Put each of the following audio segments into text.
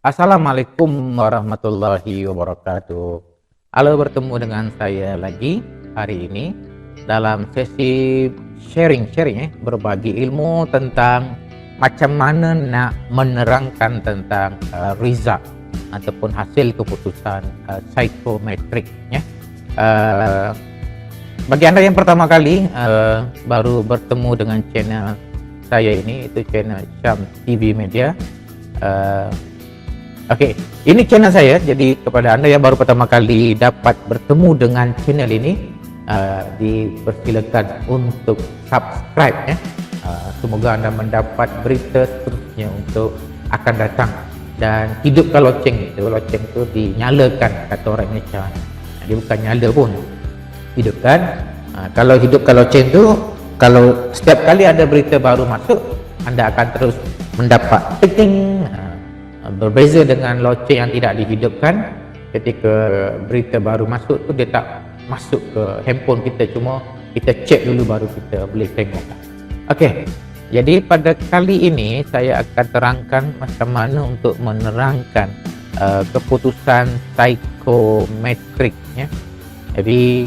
Assalamualaikum warahmatullahi wabarakatuh. Halo, bertemu dengan saya lagi hari ini dalam sesi sharing berbagi ilmu tentang macam mana nak menerangkan tentang result ataupun hasil keputusan psikometrik ya. Bagi anda yang pertama kali baru bertemu dengan channel saya ini, itu channel Syam TV Media. Okey, ini channel saya. Jadi kepada anda yang baru pertama kali dapat bertemu dengan channel ini, dipersilakan untuk subscribe ya. Semoga anda mendapat berita seterusnya untuk akan datang. Dan hidupkan loceng itu dinyalakan, kata orang Malaysia. Dia bukan nyala pun, hidupkan. Kalau hidupkan loceng itu, kalau setiap kali ada berita baru masuk, anda akan terus mendapat ting. Berbeza dengan loceng yang tidak dihidupkan, ketika berita baru masuk tu dia tak masuk ke handphone kita, cuma kita cek dulu baru kita boleh tengok. Okey, jadi pada kali ini saya akan terangkan macam mana untuk menerangkan keputusan psikometrik ya. Jadi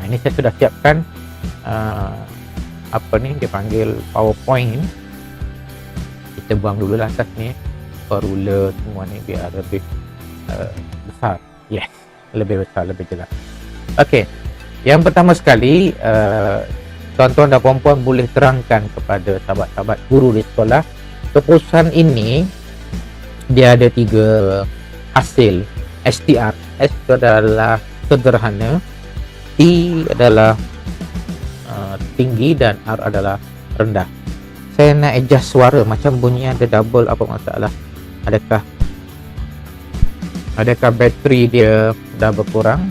ini saya sudah siapkan dia panggil PowerPoint. Kita buang dulu lah atas ni, ruler semua ni biar lebih besar. Yes, lebih besar, lebih jelas. Okey, yang pertama sekali, tuan-tuan dan puan-puan boleh terangkan kepada sahabat-sahabat guru di sekolah, keputusan ini dia ada 3 hasil STR. S itu adalah sederhana, T adalah tinggi, dan R adalah rendah. Saya nak adjust suara, macam bunyi ada double, apa masalah? Adakah bateri dia dah berkurang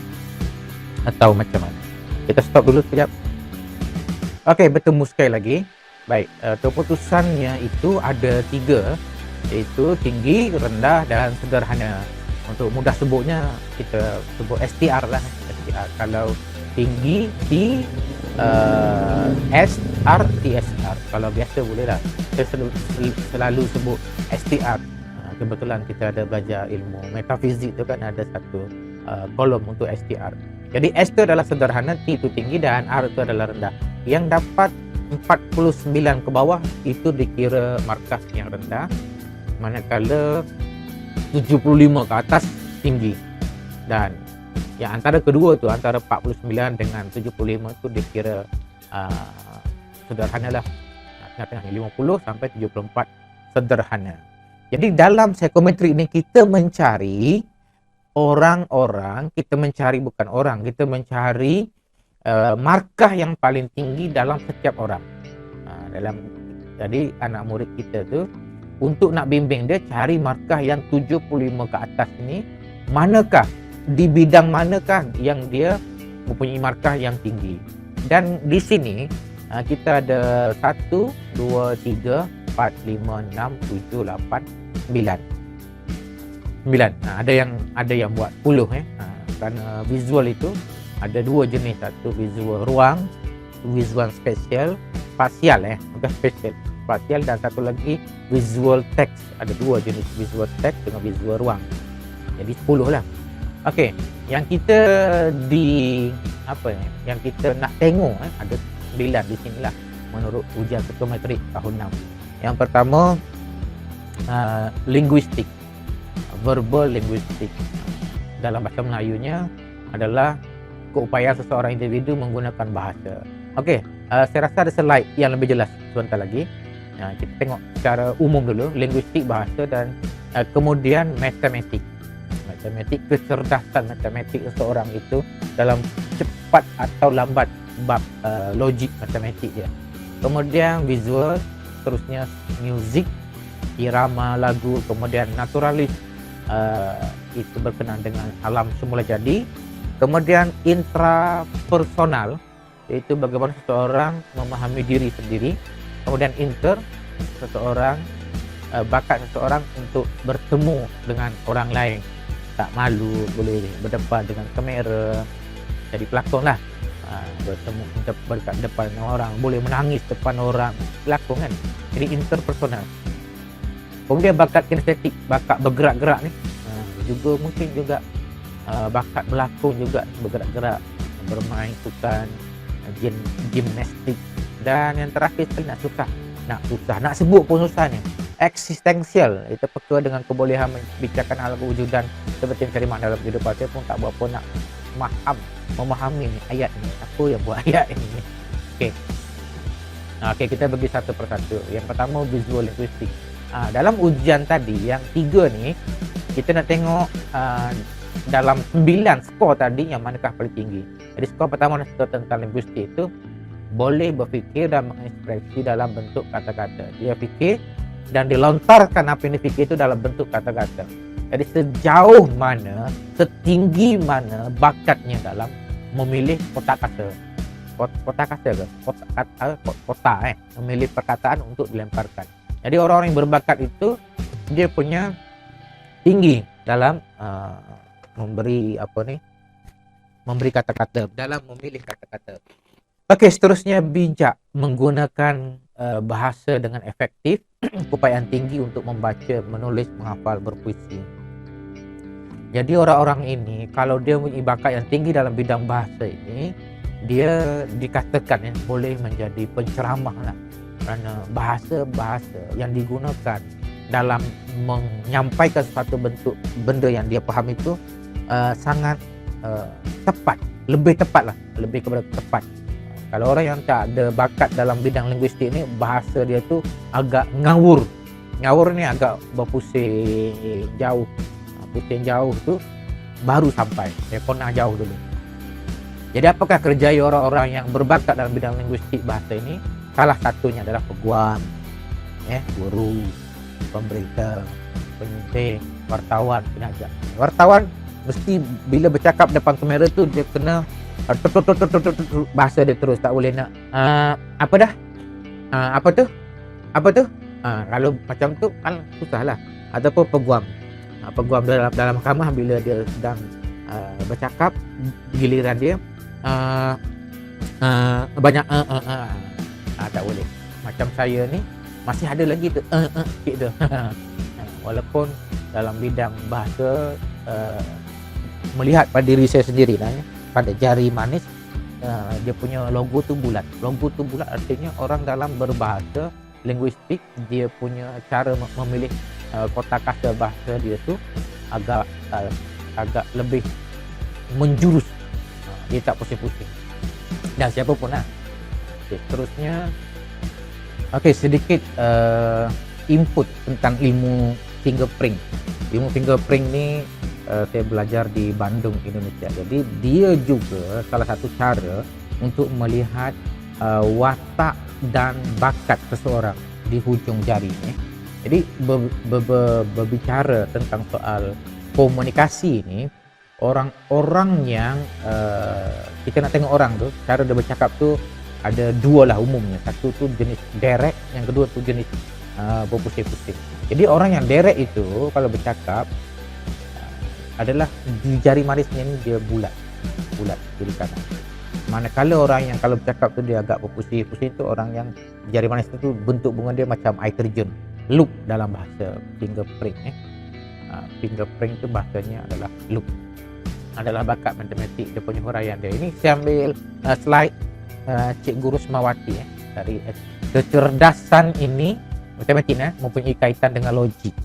atau macam mana? Kita stop dulu sekejap. Okey, bertemu sekali lagi. Baik, keputusannya itu ada 3, iaitu tinggi, rendah dan sederhana. Untuk mudah sebutnya, kita sebut STR lah. STR. Kalau tinggi, T, S, R, TSR. Kalau biasa boleh lah. Saya selalu sebut STR. Kebetulan kita ada belajar ilmu metafizik tu kan, ada satu kolom untuk STR. Jadi S itu adalah sederhana, T itu tinggi, dan R itu adalah rendah. Yang dapat 49 ke bawah itu dikira markah yang rendah, manakala 75 ke atas tinggi. Dan yang antara kedua tu, antara 49 dengan 75 tu dikira sederhana lah. Tengah-tengah 50 sampai 74 sederhana. Jadi dalam psikometrik ini kita mencari orang-orang, kita mencari bukan orang, kita mencari markah yang paling tinggi dalam setiap orang. Jadi anak murid kita tu, untuk nak bimbing dia, cari markah yang 75 ke atas ini, manakah, di bidang manakah yang dia mempunyai markah yang tinggi. Dan di sini kita ada 1, 2, 3, 4, 5, 6, 7, 8, 9. Ada yang buat 10 kerana visual itu ada 2 jenis, satu visual ruang, visual spasial, bukan spasial, dan satu lagi visual text. Ada 2 jenis, visual text dengan visual ruang. Jadi 10 lah. Okey, yang kita yang kita nak tengok ada 9 di sinilah menurut ujian psikometrik tahun 6. Yang pertama, linguistik, verbal linguistik. Dalam bahasa Melayunya adalah keupayaan seseorang individu menggunakan bahasa. Okey, saya rasa ada slide yang lebih jelas sebentar lagi. Kita tengok secara umum dulu, linguistik bahasa, dan kemudian matematik, kecerdasan matematik seseorang itu dalam cepat atau lambat bab logik matematik dia. Kemudian visual, terusnya music, irama lagu, kemudian naturalis, itu berkenaan dengan alam semula jadi. Kemudian intrapersonal, iaitu bagaimana seseorang memahami diri sendiri. Kemudian seseorang, bakat seseorang untuk bertemu dengan orang lain, tak malu, boleh berdepan dengan kamera, jadi pelakon lah. Bertemu dekat depan orang, boleh menangis depan orang, pelakon kan. Jadi interpersonal. Kemudian bakat kinestetik, bakat bergerak-gerak ni, juga mungkin juga bakat berlakon juga, bergerak-gerak, bermain sukan, gimnastik, dan yang terakhir sekali nak sebut pun susah ni, eksistensial. Itu peka dengan kebolehan membicarakan alam kewujudan seperti mencari makna dalam kehidupan. Saya pun tak berapa nak memahami ni ayat ni, apa yang buat ayat ini. Okey, kita bagi satu persatu. Yang pertama, visual linguistik. Dalam ujian tadi yang 3 ni, kita nak tengok dalam 9 skor tadi yang manakah paling tinggi. Jadi skor pertama tentang linguistik itu boleh berfikir dan mengekspresi dalam bentuk kata-kata. Dia fikir dan dilontarkan apa yang difikir itu dalam bentuk kata-kata. Jadi sejauh mana, setinggi mana bakatnya dalam memilih kotak kata. Kotak kata ke? Memilih perkataan untuk dilemparkan. Jadi orang-orang yang berbakat itu dia punya tinggi dalam memberi kata-kata, dalam memilih kata-kata. Okey, seterusnya bijak, menggunakan bahasa dengan efektif, keupayaan tinggi untuk membaca, menulis, menghafal, berpuisi. Jadi orang-orang ini kalau dia mempunyai bakat yang tinggi dalam bidang bahasa ini, dia dikatakan boleh menjadi penceramah lah, kerana bahasa-bahasa yang digunakan dalam menyampaikan suatu bentuk benda yang dia faham itu sangat tepat, lebih kepada tepat. Kalau orang yang tak ada bakat dalam bidang linguistik ni, bahasa dia tu agak ngawur ni, agak berpusing jauh tu baru sampai, dia pernah jauh dulu. Jadi apakah kerjaya orang-orang yang berbakat dalam bidang linguistik bahasa ini? Salah satunya adalah peguam, guru, pemberita, penyunting, wartawan, pengajar. Wartawan mesti bila bercakap depan kamera tu dia kena bahasa dia terus, tak boleh nak apa tu kalau macam tu kan susahlah. Ataupun peguam dalam mahkamah, bila dia sedang bercakap, giliran dia banyak tak boleh. Macam saya ni masih ada lagi tu gitu. Walaupun dalam bidang bahasa melihat pada diri saya sendiri lah, pada jari manis dia punya logo tu bulat. Logo tu bulat artinya orang dalam berbahasa linguistik, dia punya cara memilih kotakata bahasa dia tu agak lebih menjurus. Dia tak pusing-pusing. Dan siapa pun lah. Seterusnya sedikit input tentang ilmu fingerprint. Ilmu fingerprint ni saya belajar di Bandung, Indonesia. Jadi dia juga salah satu cara untuk melihat watak dan bakat seseorang di hujung jari ni. Jadi berbicara tentang soal komunikasi ni, orang-orang yang kita nak tengok orang tu, cara dia bercakap tu ada dua lah umumnya. Satu tu jenis direct, yang kedua tu jenis berpusing-pusing. Jadi orang yang direct itu kalau bercakap adalah di jari manisnya ni dia bulat kiri kanan. Manakala orang yang kalau bercakap tu dia agak berpusing-pusing, tu orang yang jari manis tu bentuk bunga dia macam air terjun, loop dalam bahasa fingerprint. Fingerprint tu bahasanya adalah loop, adalah bakat matematik, dia punya huraian dia. Ini saya ambil slide Cikgu Rusmawati dari kecerdasan ini matematik mempunyai kaitan dengan logik,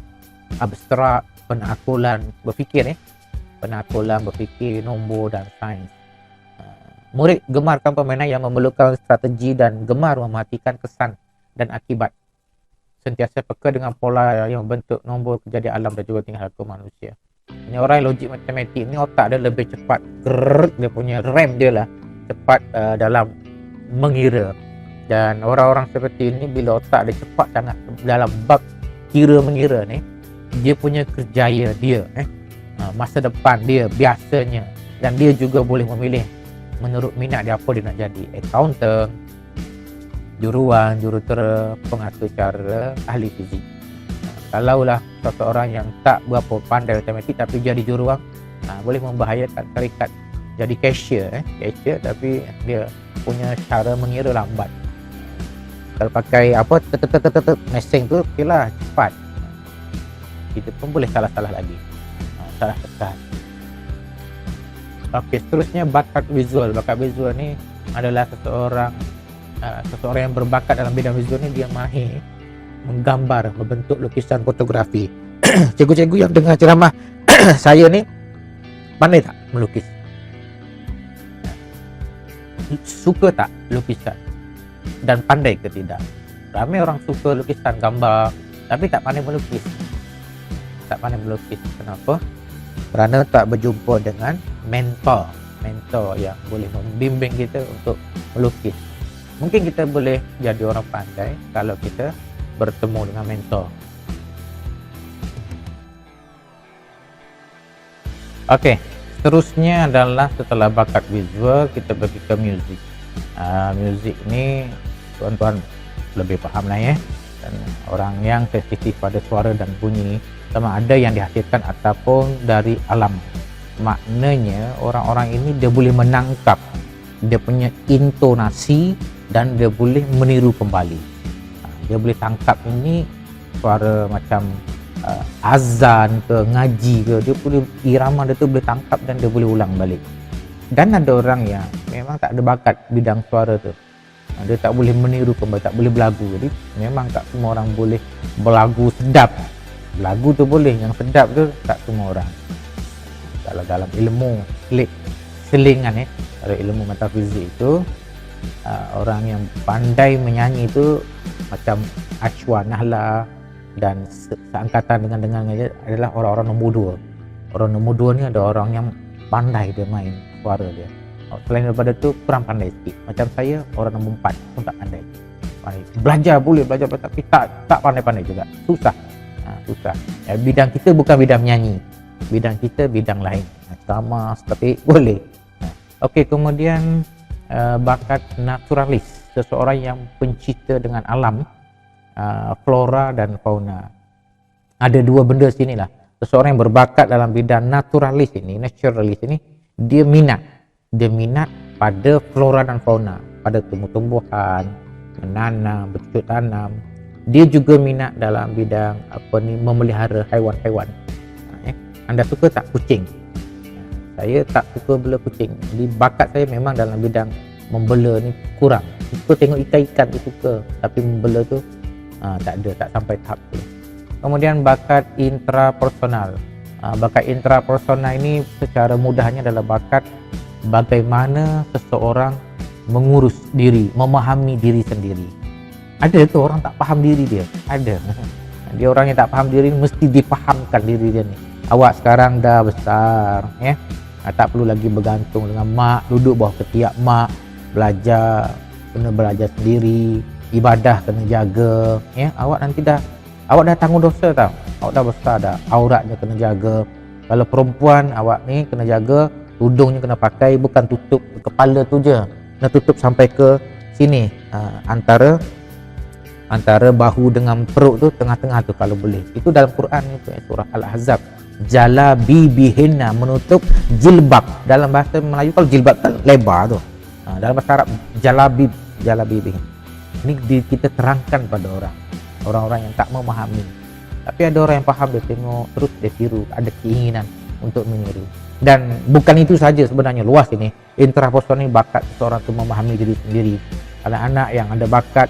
abstrak, penakulan berfikir penakulan berfikir, nombor dan sains. Murid gemarkan permainan yang memerlukan strategi dan gemar memperhatikan kesan dan akibat. Sentiasa peka dengan pola yang membentuk nombor kejadian alam dan juga tingkah laku manusia. Ini orang yang logik matematik ni otak dia lebih cepat, dia punya RAM dia lah cepat dalam mengira. Dan orang-orang seperti ini bila otak dia cepat sangat dalam bab kira mengira ni, dia punya kerjaya dia masa depan dia biasanya, dan dia juga boleh memilih menurut minat dia apa dia nak jadi, accountant, juruan, jurutera, pengatur cara, ahli fizik. Kalaulah seseorang yang tak berapa pandai matematik tapi jadi juruan, boleh membahayakan syarikat. Jadi cashier tapi dia punya cara mengira lambat. Kalau pakai apa mesin tu okeylah cepat. kita pun boleh salah-salah lagi, salah tekan. Oke, seterusnya bakat visual. Bakat visual ni adalah seseorang yang berbakat dalam bidang visual ni, dia mahir menggambar, membentuk lukisan fotografi. Cikgu-cikgu yang dengar ceramah saya ni pandai tak melukis? Suka tak lukisan? Dan pandai ke tidak? Ramai orang suka lukisan, gambar, tapi tak pandai melukis. Tak pandai melukis. Kenapa? Kerana tak berjumpa dengan mentor yang boleh membimbing kita untuk melukis. Mungkin kita boleh jadi orang pandai kalau kita bertemu dengan mentor. Okey, seterusnya adalah setelah bakat visual, kita pergi ke muzik. Muzik ni tuan-tuan lebih faham lah ya. Dan orang yang sensitif pada suara dan bunyi, sama ada yang dihasilkan ataupun dari alam. Maknanya orang-orang ini dia boleh menangkap, dia punya intonasi, dan dia boleh meniru kembali. Dia boleh tangkap ini suara macam azan ke, ngaji ke, dia boleh, irama dia tu boleh tangkap dan dia boleh ulang balik. Dan ada orang yang memang tak ada bakat bidang suara tu, dia tak boleh meniru kembali, tak boleh berlagu. Jadi memang tak semua orang boleh berlagu sedap. Lagu tu boleh, yang sedap tu tak semua orang. Kalau dalam ilmu selingan kalau ilmu metafizik itu, orang yang pandai menyanyi itu macam Ashwa, Nahla dan seangkatan dengan dia adalah orang-orang nombor 2. Orang nombor 2 ni ada orang yang pandai dia main suara dia. Selain daripada tu kurang pandai sikit. Macam saya, orang nombor 4 pun tak pandai. Belajar boleh belajar, tapi tak pandai-pandai juga. Susah. Bidang kita bukan bidang menyanyi, bidang kita bidang lain, sama seperti boleh. Okey, kemudian bakat naturalis, seseorang yang pencinta dengan alam, flora dan fauna. Ada dua benda sini lah. Seseorang yang berbakat dalam bidang naturalis ini, dia minat pada flora dan fauna, pada tumbuh-tumbuhan, menanam, bercocok tanam. Dia juga minat dalam bidang memelihara haiwan-haiwan. Anda suka tak kucing? Saya tak suka bela kucing. Jadi bakat saya memang dalam bidang membela ni kurang. Suka tengok ikan-ikan tu suka, tapi membela tu tak ada, tak sampai tahap tu. Kemudian bakat intrapersonal. Bakat intrapersonal ini secara mudahnya adalah bakat bagaimana seseorang mengurus diri, memahami diri sendiri. Ada tu orang tak faham diri dia, ada. Dia orang yang tak faham diri, mesti dipahamkan diri dia ni. Awak sekarang dah besar, ya, tak perlu lagi bergantung dengan mak, duduk bawah ketiak mak, belajar, kena belajar sendiri, ibadah kena jaga, ya. Awak dah tanggung dosa tau, awak dah besar dah, auratnya kena jaga. Kalau perempuan, awak ni kena jaga, tudungnya kena pakai, bukan tutup kepala tu je, kena tutup sampai ke sini, antara bahu dengan perut tu, tengah-tengah tu kalau boleh. Itu dalam Quran itu, surah Al-Ahzab. Jalabibihinna, menutup jilbab. Dalam bahasa Melayu kalau jilbab kan lebar tu. Dalam bahasa Arab jalabibihin. Ini kita terangkan pada orang-orang yang tak memahami. Tapi ada orang yang faham, dia tengok terus dia tiru, ada keinginan untuk meniru. Dan bukan itu saja sebenarnya, luas ini. Intrapersonal ini bakat seorang tu memahami diri sendiri. Anak-anak yang ada bakat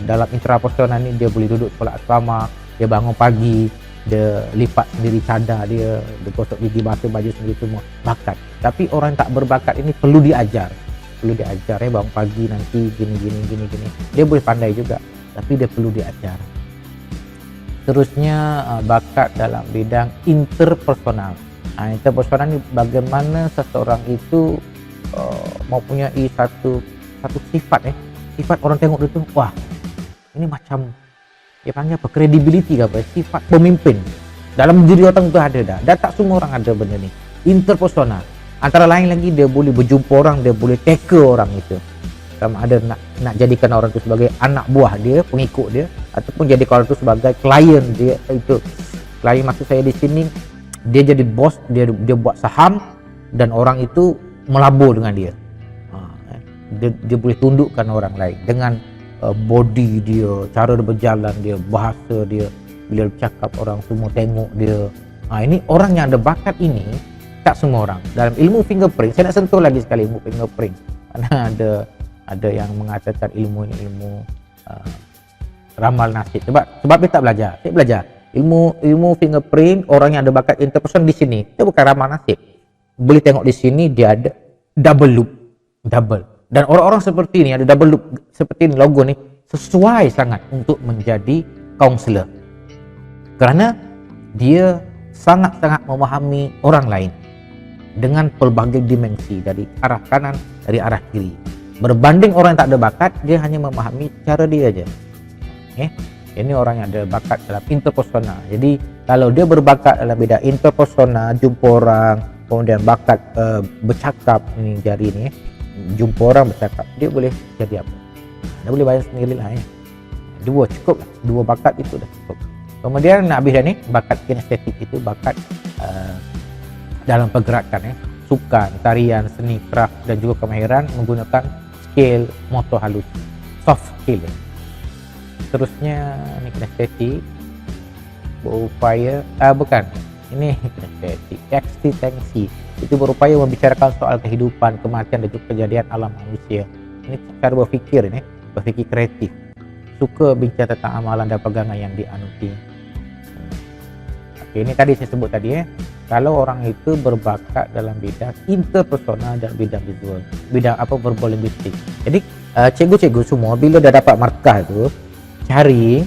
dalam intrapersonal ni, dia boleh duduk solat asrama, dia bangun pagi, dia lipat sendiri cadar dia gosok gigi, basuh baju sendiri, semua bakat. Tapi orang yang tak berbakat ini perlu diajar, bangun pagi nanti gini. Dia boleh pandai juga, tapi dia perlu diajar. Terusnya bakat dalam bidang interpersonal. Interpersonal ni bagaimana seseorang itu mempunyai satu sifat, sifat orang tengok dia tu, wah, ini macam dia panggil apa, credibility ke apa, sifat pemimpin dalam diri orang tu ada dah. Dan tak semua orang ada benda ni. Interpersonal, antara lain lagi dia boleh berjumpa orang, dia boleh tackle orang itu, sama ada nak jadikan orang tu sebagai anak buah dia, pengikut dia, ataupun jadikan orang tu sebagai klien dia. Itu klien maksud saya di sini, dia jadi bos, dia buat saham dan orang itu melabur dengan dia. Dia boleh tundukkan orang lain dengan body dia, cara dia berjalan dia, bahasa dia, Bila bercakap orang semua tengok dia. Ini orang yang ada bakat ini tak semua orang. Dalam ilmu fingerprint, saya nak sentuh lagi sekali ilmu fingerprint. Karena ada yang mengatakan ilmu ini ilmu ramal nasib. Sebab dia tak belajar. Saya belajar ilmu fingerprint, orang yang ada bakat interpersonal di sini. Itu bukan ramal nasib. Boleh tengok di sini dia ada double loop, dan orang-orang seperti ini ada double loop seperti ini, logo ni sesuai sangat untuk menjadi kaunselor kerana dia sangat-sangat memahami orang lain dengan pelbagai dimensi, dari arah kanan, dari arah kiri. Berbanding orang yang tak ada bakat, dia hanya memahami cara dia aja. Ini orang yang ada bakat dalam interpersonal. Jadi kalau dia berbakat dalam bidang interpersonal, jumpa orang, kemudian bakat bercakap, ini jari ni, jumpa orang bercakap, dia boleh jadi apa? Dia boleh bayar sendiri lah. Dua cukup lah, dua bakat itu dah cukup. Kemudian nak habis dah ni, bakat kinestetik itu bakat dalam pergerakan, sukan, tarian, seni, craft dan juga kemahiran menggunakan skill motor halus, soft skill. Terusnya ni kinestetik, berupaya bukan, ini kinestetik, eksistensi, itu berupaya membicarakan soal kehidupan, kematian dan juga kejadian alam manusia. Ini cara berfikir, ini berfikir kreatif, suka bincang tentang amalan dan pegangan yang dianuti. Ini tadi saya sebut tadi, kalau orang itu berbakat dalam bidang interpersonal dan bidang visual, bidang verbal linguistik. Jadi cikgu-cikgu semua bila dah dapat markah tu, cari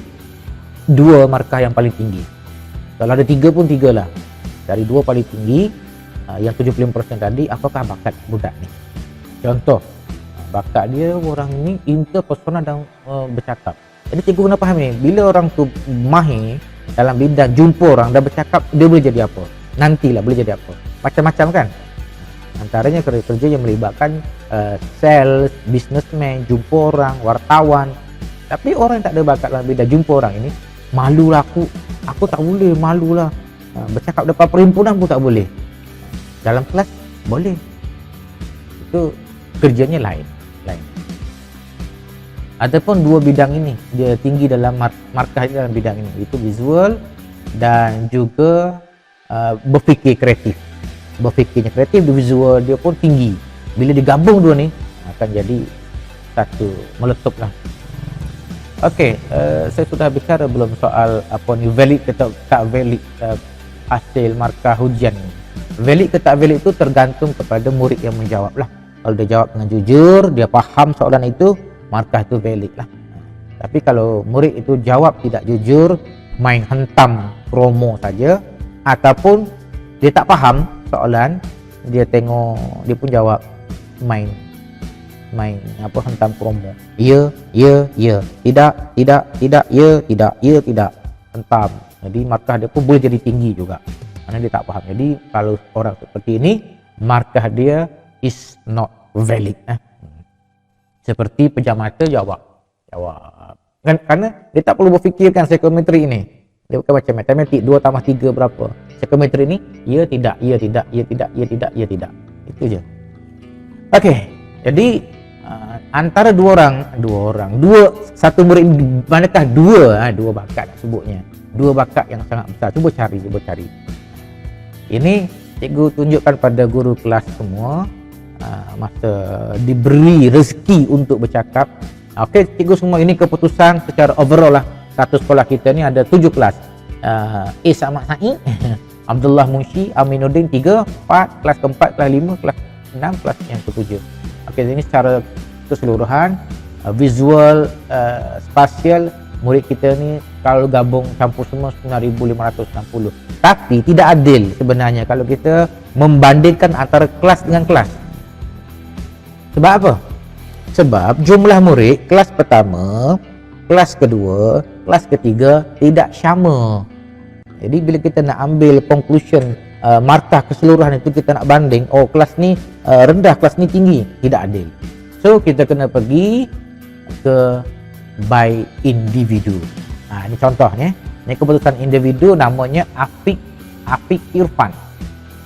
2 markah yang paling tinggi. Kalau ada 3 pun 3 lah. Cari 2 paling tinggi, yang 75% tadi, apakah bakat budak ni. Contoh, bakat dia orang ni interpersonal dan bercakap. Jadi cikgu kena faham ni, bila orang tu mahir dalam bidang jumpa orang dan bercakap, dia boleh jadi apa? Nantilah boleh jadi apa? Macam-macam kan? Antaranya kerja-kerja yang melibatkan sales, businessman, jumpa orang, wartawan. Tapi orang yang tak ada bakat dalam bidang jumpa orang ini, malulah aku tak boleh, malulah. Bercakap depan perhimpunan pun tak boleh. Dalam kelas boleh. Itu kerjanya lain. Ataupun 2 bidang ini dia tinggi dalam markah dalam bidang ini, itu visual dan juga berfikir kreatif. Berfikirnya kreatif, di visual dia pun tinggi. Bila digabung 2 ni akan jadi satu meletup lah. Okey, saya sudah bicara belum soal apa ni valid atau tak valid hasil markah ujian ni. Valid ke tak valid itu tergantung kepada murid yang menjawab lah. Kalau dia jawab dengan jujur, dia faham soalan itu, markah itu valid lah. Tapi kalau murid itu jawab tidak jujur, main hentam promo saja, ataupun dia tak faham soalan, dia tengok dia pun jawab main hentam promo, ya, tidak, ya, tidak, hentam. Jadi markah dia pun boleh jadi tinggi juga karena dia tak faham. Jadi kalau orang seperti ini, markah dia is not valid. Seperti pejam mata jawab kan, karena dia tak perlu berfikirkan psikometri ini. Dia bukan macam matematik 2 tambah 3 berapa. Psikometri ini ya, tidak, itu je. Okey, jadi antara satu murid, manakah 2 bakat nak sebutnya, 2 bakat yang sangat besar. Cuba cari. Ini cikgu tunjukkan pada guru kelas semua masa diberi rezeki untuk bercakap. Okey, cikgu semua, ini keputusan secara overall lah. Satu sekolah kita ni ada 7 kelas. Ahmad Said, Abdullah Munshi, Aminuddin 3, 4, kelas keempat, kelas 5, kelas 6, kelas yang ke-7. Okey, ini secara keseluruhan visual, spasial, murid kita ni kalau gabung campur semua 9,560. Tapi tidak adil sebenarnya kalau kita membandingkan antara kelas dengan kelas. Sebab apa? Sebab jumlah murid kelas pertama, kelas kedua, kelas ketiga tidak sama. Jadi bila kita nak ambil conclusion, markah keseluruhan itu kita nak banding, oh kelas ni rendah, kelas ni tinggi, tidak adil. So kita kena pergi ke by individu. Ini contohnya, ini keputusan individu namanya Afiq Irfan.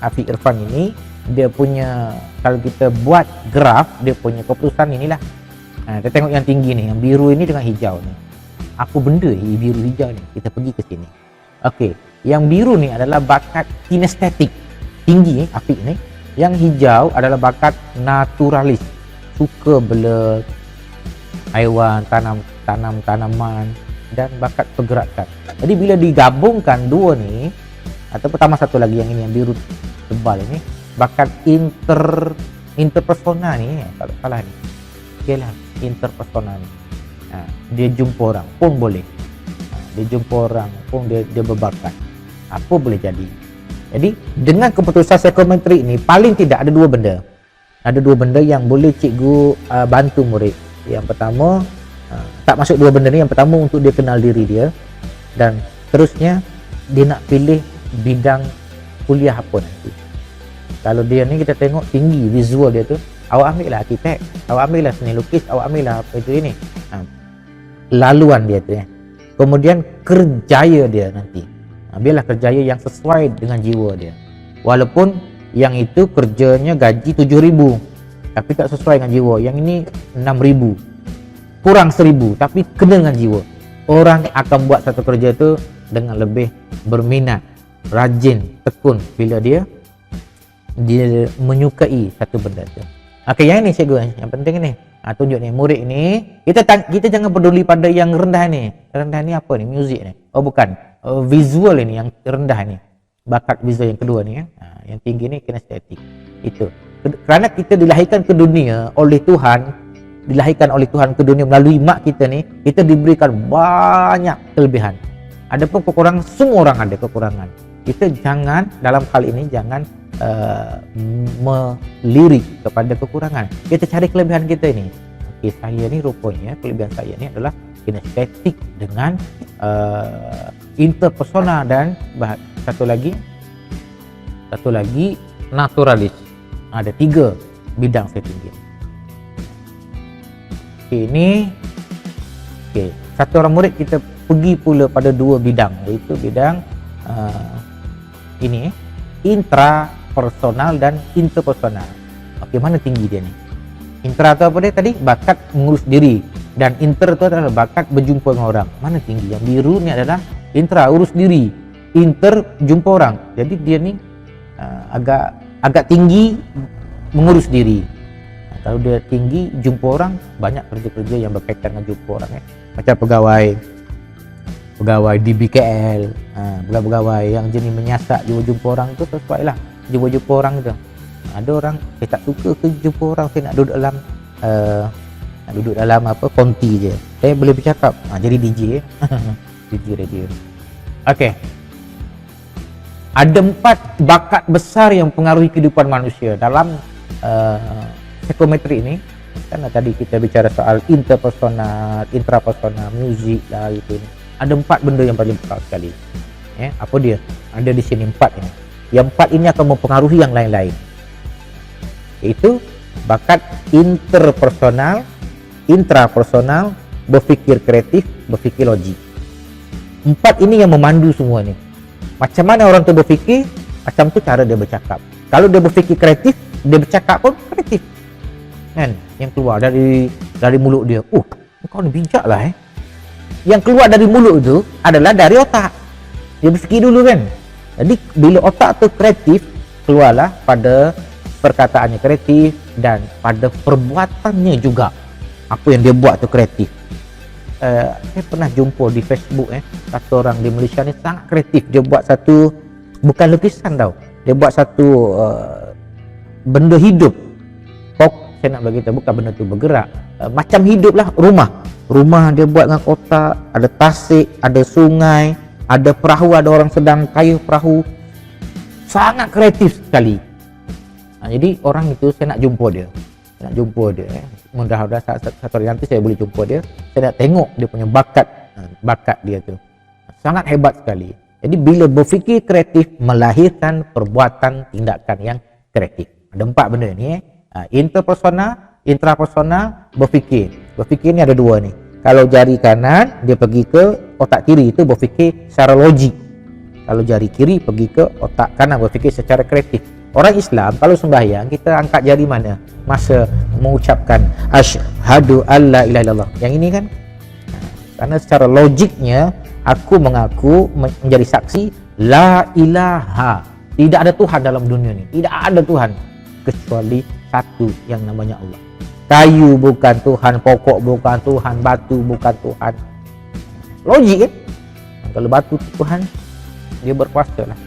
Afiq Irfan ini dia punya, kalau kita buat graf, dia punya keputusan inilah. Kita tengok yang tinggi ni, yang biru ini dengan hijau ni. Apa benda biru hijau ni? Kita pergi ke sini. Okey, yang biru ni adalah bakat kinestetik, tinggi Afiq ni. Yang hijau adalah bakat naturalis, suka bela haiwan, tanaman dan bakat pergerakan. Jadi bila digabungkan dua ni, atau pertama satu lagi yang ini yang biru tebal ini, bakat interpersona ni, kalau salah ni, okeylah, interpersona ni. Dia jumpa orang pun boleh, dia jumpa orang pun dia berbakat, apa boleh jadi. Jadi dengan keputusan psikometrik ni paling tidak ada dua benda. Ada dua benda yang boleh cikgu bantu murid. Yang pertama, tak masuk dua benda ni. Yang pertama untuk dia kenal diri dia, dan terusnya dia nak pilih bidang kuliah apa nanti. Kalau dia ni kita tengok tinggi visual dia tu, awak ambil lah arkitek, awak ambil lah seni lukis, awak ambil lah apa itu ini. Laluan dia tu ya. Kemudian kerjaya dia nanti, biarlah kerjaya yang sesuai dengan jiwa dia. Walaupun yang itu kerjanya gaji 7,000 tapi tak sesuai dengan jiwa, yang ini 6,000 kurang 1,000 tapi kena dengan jiwa. Orang akan buat satu kerja tu dengan lebih berminat, rajin, tekun bila dia menyukai satu benda tu. Okey, yang ini cikgu yang penting ni. Tunjuk ni murid ni, kita jangan peduli pada yang rendah ni. Rendah ni apa ni? Muzik ni. Oh bukan. Visual ini yang rendah ni. Bakat visual yang kedua ni kan. Yang tinggi ni kinestetik. Itu. Kerana kita dilahirkan ke dunia oleh Tuhan, ke dunia melalui mak kita ni, kita diberikan banyak kelebihan. Adapun kekurangan, semua orang ada kekurangan. Kita jangan dalam hal ini jangan melirik kepada kekurangan. Kita cari kelebihan kita ini. Okey, saya ni rupanya kelebihan saya ni adalah kinestetik dengan interpersona dan satu lagi naturalis. Ada 3 bidang saya tinggi. Okey, ini satu orang murid kita pergi pula pada 2 bidang, iaitu bidang intrapersonal dan interpersonal. Okey, mana tinggi dia ni? Intra tu apa dia tadi? Bakat mengurus diri, dan inter tu adalah bakat berjumpa dengan orang. Mana tinggi? Yang biru ni adalah intra, urus diri. Inter, jumpa orang. Jadi dia ni agak tinggi mengurus diri. Kalau dia tinggi jumpa orang, banyak kerja-kerja yang berkaitan dengan jumpa orang macam pegawai di BKL, pegawai yang jenis menyiasat jumpa orang tu sesuai lah jumpa orang tu. Ada orang saya tak suka ke jumpa orang, saya nak duduk dalam apa konti je, saya boleh bercakap, jadi DJ DJ radio. Okey, ada 4 bakat besar yang mempengaruhi kehidupan manusia dalam psikometri ini. Kan tadi kita bicara soal interpersonal, intrapersonal, muzik lah itu. Ada 4 benda yang paling besar sekali. Apa dia? Ada di sini 4 ini. Yang 4 ini akan mempengaruhi yang lain-lain. Iaitu bakat interpersonal, intrapersonal, berfikir kreatif, berfikir logik. 4 ini yang memandu semua ni. Macam mana orang tu berfikir, macam tu cara dia bercakap. Kalau dia berfikir kreatif, dia bercakap pun kreatif. Kan? Yang keluar dari mulut dia, kau ni bijak lah Yang keluar dari mulut tu adalah dari otak. Dia berfikir dulu kan. Jadi bila otak tu kreatif, keluarlah pada perkataannya kreatif, dan pada perbuatannya juga. Apa yang dia buat tu kreatif. Saya pernah jumpa di Facebook satu orang di Malaysia ni sangat kreatif. Dia buat satu, bukan lukisan tau, dia buat satu benda hidup. Saya nak bagi tahu, bukan benda tu bergerak, macam hidup lah. Rumah dia buat dengan kotak, ada tasik, ada sungai, ada perahu, ada orang sedang kayuh perahu. Sangat kreatif sekali. Jadi orang itu saya nak jumpa dia. Mudah-mudahan satu hari nanti saya boleh jumpa dia. Saya nak tengok dia punya bakat dia tu. Sangat hebat sekali. Jadi bila berfikir kreatif, melahirkan perbuatan tindakan yang kreatif. Ada 4 benda ni interpersonal, intrapersonal, berfikir. Berfikir ni ada 2 ni. Kalau jari kanan dia pergi ke otak kiri, itu berfikir secara logik. Kalau jari kiri pergi ke otak kanan, berfikir secara kreatif. Orang Islam kalau sembahyang, kita angkat jari mana? Masa mengucapkan asyhadu alla ilaha illallah. Yang ini kan, karena secara logiknya Aku mengaku menjadi saksi la ilaha, tidak ada Tuhan dalam dunia ini, tidak ada Tuhan kecuali satu yang namanya Allah. Kayu bukan Tuhan, pokok bukan Tuhan, batu bukan Tuhan. Logik kan? Kalau batu Tuhan, dia berkuasa lah.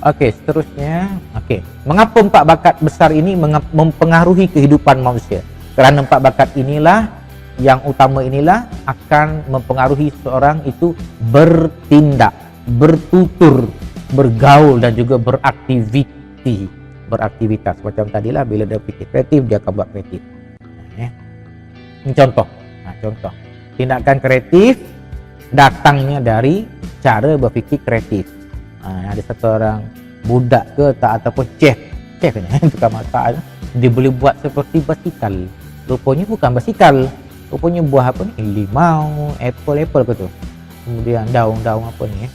Oke, seterusnya. Oke, mengapa 4 bakat besar ini mempengaruhi kehidupan manusia? Kerana 4 bakat inilah yang utama, inilah akan mempengaruhi seorang itu bertindak, bertutur, bergaul dan juga beraktivitas. Macam tadilah, bila dia fikir kreatif, dia akan buat kreatif. Ini contoh. Contoh tindakan kreatif datangnya dari cara berfikir kreatif. Ada satu orang budak ke tak, ataupun chef ni tukang masak, dia boleh buat seperti basikal. Rupanya bukan basikal, rupanya buah apa ni, limau, apple ke tu, kemudian daun-daun apa ni,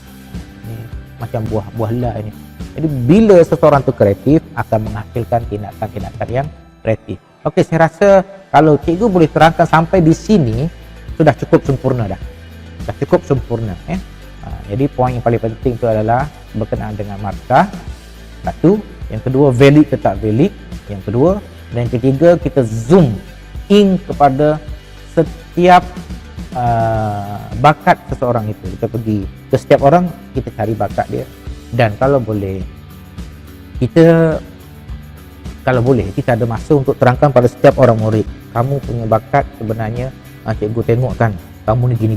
macam buah lah ni. Jadi bila seseorang tu kreatif, akan menghasilkan tindakan-tindakan yang kreatif. Okey, saya rasa kalau cikgu boleh terangkan sampai di sini sudah cukup sempurna dah. Dah cukup sempurna. Jadi poin yang paling penting itu adalah berkenaan dengan markah. Satu, yang kedua valid ke tak valid, yang kedua, dan yang ketiga kita zoom in kepada setiap bakat seseorang itu. Kita pergi ke setiap orang, kita cari bakat dia, dan kalau boleh kita ada masa untuk terangkan pada setiap orang murid, kamu punya bakat sebenarnya cikgu tengok kan kamu ni gini.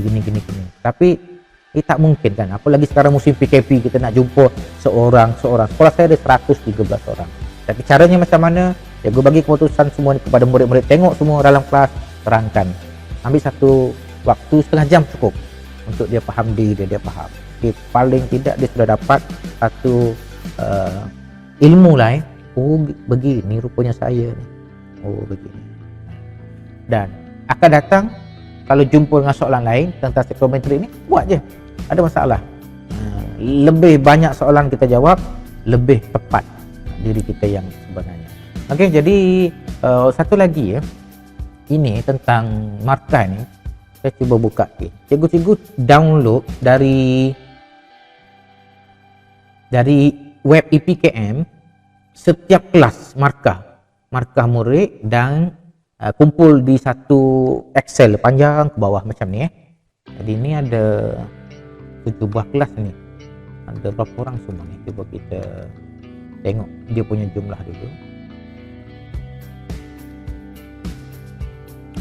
Tapi tak mungkin kan, apalagi sekarang musim PKP, kita nak jumpa seorang. Sekolah saya ada 113 orang. Tapi caranya macam mana? Cikgu bagi keputusan semua ni kepada murid-murid, tengok semua dalam kelas, terangkan. Ambil satu waktu setengah jam cukup untuk dia faham diri dia faham. Okay, paling tidak dia sudah dapat satu ilmu lah. Oh begini rupanya saya ni. Oh begini. Dan akan datang kalau jumpa dengan soalan lain tentang psikometri ni, buat je. Ada masalah. Lebih banyak soalan kita jawab, lebih tepat diri kita yang sebenarnya. Okey, jadi satu lagi ya. Ini tentang markah ni. Saya cuba buka ni. Cikgu-cikgu download dari web EPKM setiap kelas markah murid, dan kumpul di satu Excel panjang ke bawah macam ni. Jadi ini ada 7 buah kelas ni. Ada berapa orang semua ni? Cuba kita tengok dia punya jumlah dulu.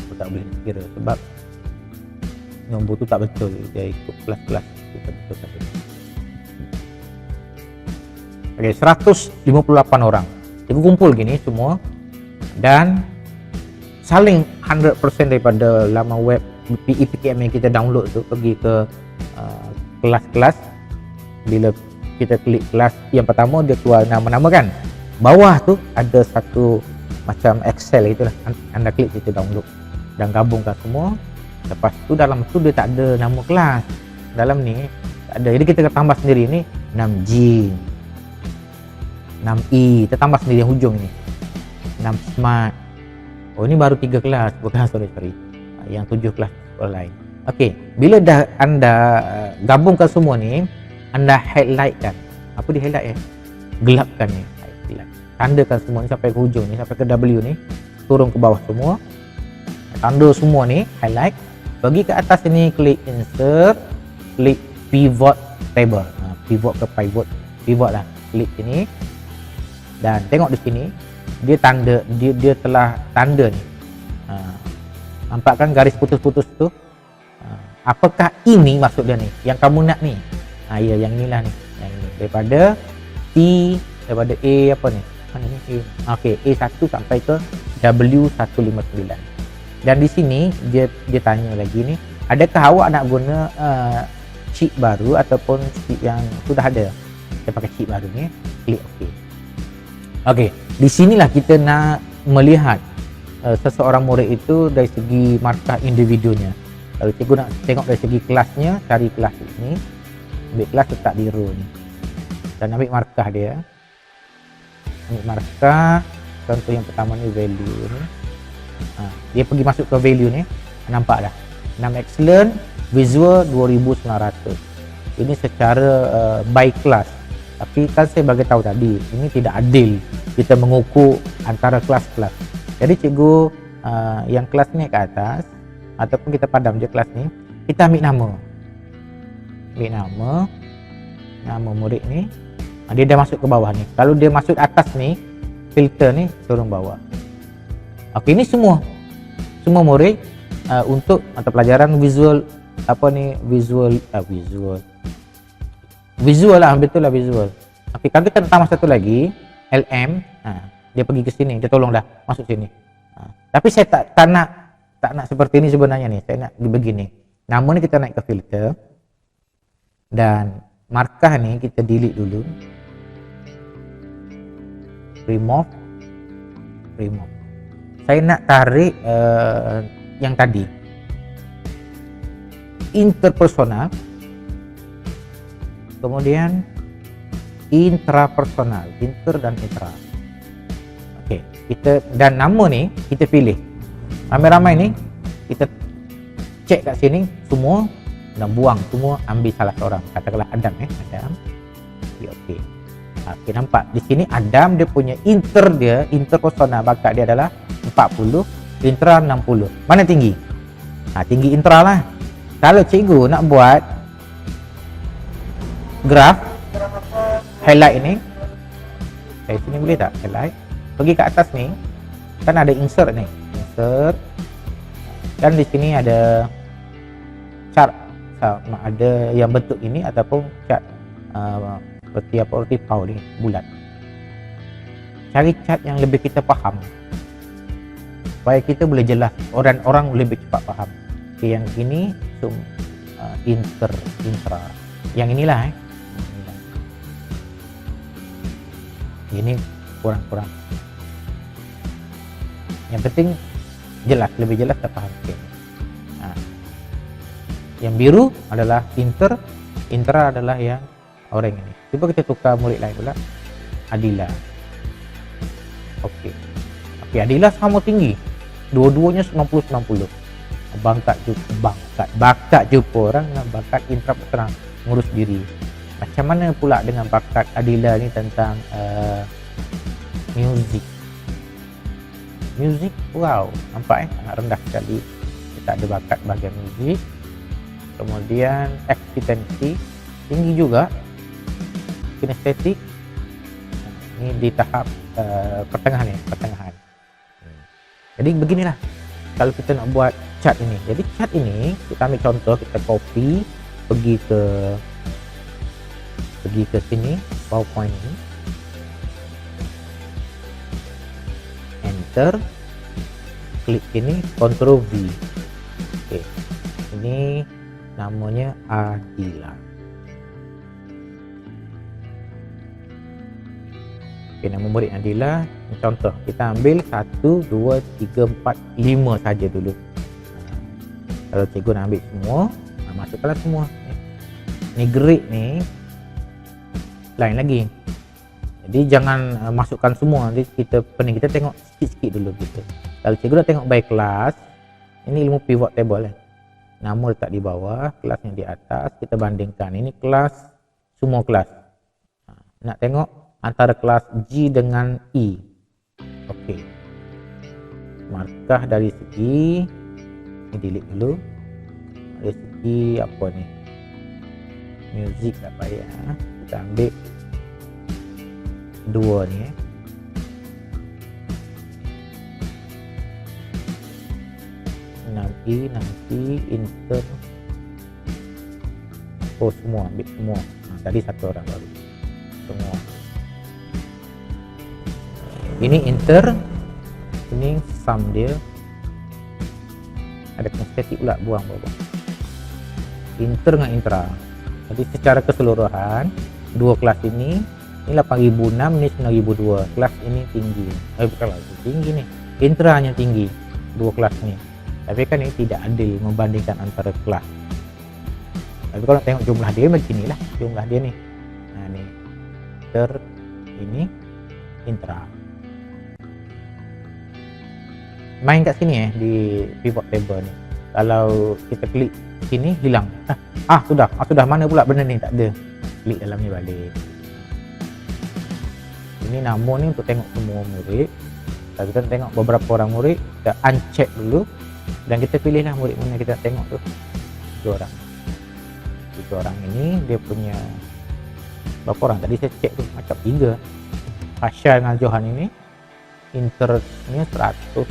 Aku tak boleh kira sebab nombor tu tak betul, dia ikut kelas-kelas kita betulkan dulu. Okey, 158 orang. Cikgu kumpul gini semua dan saling 100% daripada laman web EPKM yang kita download tu pergi ke kelas-kelas. Bila kita klik kelas yang pertama, dia keluar nama-nama kan. Bawah tu ada satu macam Excel itulah, anda klik situ download dan gabungkan semua. Lepas tu dalam tu dia tak ada nama kelas dalam ni, tak ada. Jadi kita tambah sendiri ni 6G, 6E, kita tambah sendiri yang hujung ni, 6 Smart. Oh ini baru 3 kelas, bukan sorry. Yang 7 kelas sekolah lain. Okey, bila dah anda gabungkan semua ni, anda highlightkan. Apa di highlight gelapkan ni, highlight. Tandakan semua ni sampai ke hujung ni, sampai ke W ni, turun ke bawah semua. Tanda semua ni, highlight. Pergi ke atas ni, klik insert, klik pivot table. Pivot ke pivot lah. Klik sini. Dan tengok di sini, dia tanda, dia telah tanda ni. Nampak kan garis putus-putus tu? Apakah ini maksud dia ni? Yang kamu nak ni? Ya, yang inilah ni. Yang ini. Daripada daripada A apa ni? Mana ni? A. Okey, A1 sampai ke W159. Dan di sini dia tanya lagi ni, adakah awak nak guna chip baru ataupun chip yang sudah ada? Kita pakai chip baru ni. Klik OK. Okey, di sinilah kita nak melihat seseorang murid itu dari segi markah individunya. Kalau cikgu nak tengok dari segi kelasnya, cari kelas ini, ambil kelas letak di row ni dan ambil markah dia. Ambil markah, contoh yang pertama ni value ni. Dia pergi masuk ke value ni, nampak dah 6 excellent, visual 2900. Ini secara by class. Tapi kan saya bagi tahu tadi, ini tidak adil kita mengukur antara kelas-kelas. Jadi cikgu yang kelas ni ke atas, ataupun kita padam je kelas ni, kita ambil nama. Ambil nama murid ni, dia dah masuk ke bawah ni. Kalau dia masuk atas ni, filter ni turun bawah. Okey, ini semua murid untuk mata pelajaran visual visual lah, betul lah visual. Okey, kalau kita tambah satu lagi LM, dia pergi ke sini, dia tolong dah masuk sini. Tapi saya tak nak seperti ini sebenarnya nih. Saya nak begini. Nama ni kita naik ke filter dan markah ni kita delete dulu. Remove. Saya nak tarik yang tadi interpersonal, kemudian intrapersonal, inter dan intra. Okey, kita dan nama ni kita pilih. Ramai-ramai ni kita cek kat sini semua dan buang semua, ambil salah seorang. Katakanlah Adam Adam. Okey. Okey, nampak di sini Adam dia punya interpersonal bakat dia adalah 40, intra 60. Mana tinggi? Tinggi intra lah. Kalau cikgu nak buat graf highlight ini, dari sini boleh tak highlight? Pergi ke atas ni, kan ada insert ni, insert. Dan di sini ada chart, ada yang bentuk ini ataupun chart seperti apa, seperti pau ni, bulat. Cari chart yang lebih kita faham, supaya kita boleh jelas, orang lebih cepat faham. Okay, yang ini intra. Yang inilah ini kurang. Yang penting jelas, lebih jelas tak faham. Okay. Yang biru adalah intra adalah yang orang ini. Cuba kita tukar murid lain pula. Adila. Okey, Adila sama tinggi. Dua-duanya 90. Bakat jumpa orang dengan bakat intrapersonal, ngurus diri. Macam mana pula dengan bakat Adila ni tentang music? Wow, nampak sangat rendah sekali. Kita ada bakat bahagian music. Kemudian eksistensi tinggi juga. Kinestetik ini di tahap pertengahan. Jadi beginilah kalau kita nak buat chart ini. Jadi chart ini kita ambil contoh, kita copy, pergi ke sini, PowerPoint ini, enter, klik sini, Ctrl V. Okey, ini namanya Adila. Okey, nama murid Adila. Contoh, kita ambil 1, 2, 3, 4, 5 saja dulu. Kalau cikgu nak ambil semua, masukkanlah semua. Ni grade ni lain lagi. Jadi jangan masukkan semua. Nanti kita tengok sikit-sikit dulu gitu. Kalau cikgu dah tengok by kelas, ini ilmu pivot table Nama letak di bawah, kelasnya di atas, kita bandingkan. Ini kelas, semua kelas. Nak tengok antara kelas G dengan E. Okey. Markah dari segi ini delete dulu. Dari segi apa ni? Music tak payah. Kita ambil dua ni 6E nanti inter. Oh, semua ambil semua. Tadi satu orang baru. Semua. Ini inter. Ini sum dia. Ada kinestetik pula, buang bawah. Inter dengan intra. Jadi secara keseluruhan dua kelas ini 8006, ini 9002. Kelas ini tinggi. Bukanlah tinggi nih. Intra hanya tinggi dua kelas ini. Tapi kan ini tidak adil membandingkan antara kelas. Tapi kalau tengok jumlah dia beginilah jumlah dia nih. Nah ini ini intra. Main kat sini di pivot table ni. Kalau kita klik sini hilang. Sudah mana pula benda ni, tak ada. Klik dalam ni balik. Ini nama ni untuk tengok semua murid. Kalau kita tengok beberapa orang murid, kita uncheck dulu dan kita pilihlah murid mana kita nak tengok tu. 2 orang. 2 orang ini dia punya berapa orang tadi saya cek tu, macam 3. Fasya dengan Johan ini internya 100,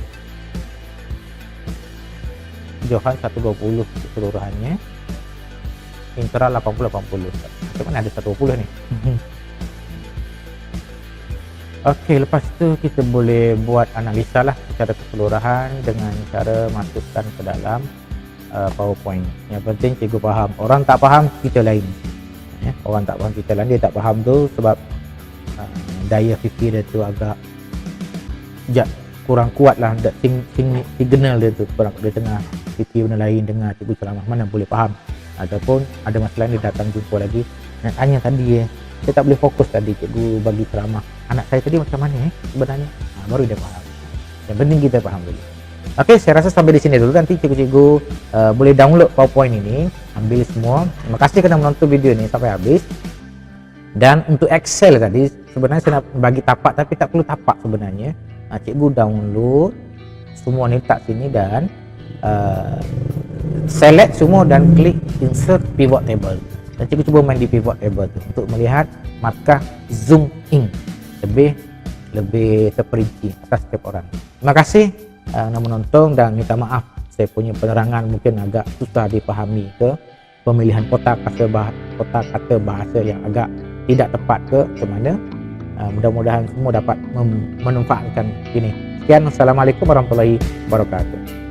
Johan 120 keseluruhannya, Intra 80. Macam mana ada 120 ni? Okey, lepas tu kita boleh buat analisa lah secara keseluruhan dengan cara masukkan ke dalam PowerPoint. Yang penting cikgu faham. Orang tak faham kita lain. Orang tak faham kita lain, dia tak faham tu sebab daya fikir dia tu agak kurang kuat lah, signal dia tu kurang, dia tengah fikir benda lain, dengar cikgu ceramah mana boleh faham, ataupun ada masalah dia datang jumpa lagi dan tanya tadi saya tak boleh fokus tadi cikgu bagi ceramah, anak saya tadi macam mana sebenarnya, baru dia faham. Yang penting kita faham dulu. Okey, saya rasa sampai di sini dulu. Nanti cikgu-cikgu boleh download PowerPoint ini, ambil semua. Terima kasih kerana menonton video ini sampai habis. Dan untuk Excel tadi sebenarnya saya nak bagi tapak, tapi tak perlu tapak sebenarnya. Cikgu download semua ni, letak sini dan select semua dan klik insert pivot table. Dan cikgu cuba main di pivot table tu untuk melihat markah zoom in lebih terperinci atas setiap orang. Terima kasih kerana menonton dan minta maaf saya punya penerangan mungkin agak susah dipahami ke, pemilihan kotak kata bahasa yang agak tidak tepat ke mana. Mudah-mudahan semua dapat memanfaatkan ini. Sekian, Assalamualaikum warahmatullahi wabarakatuh.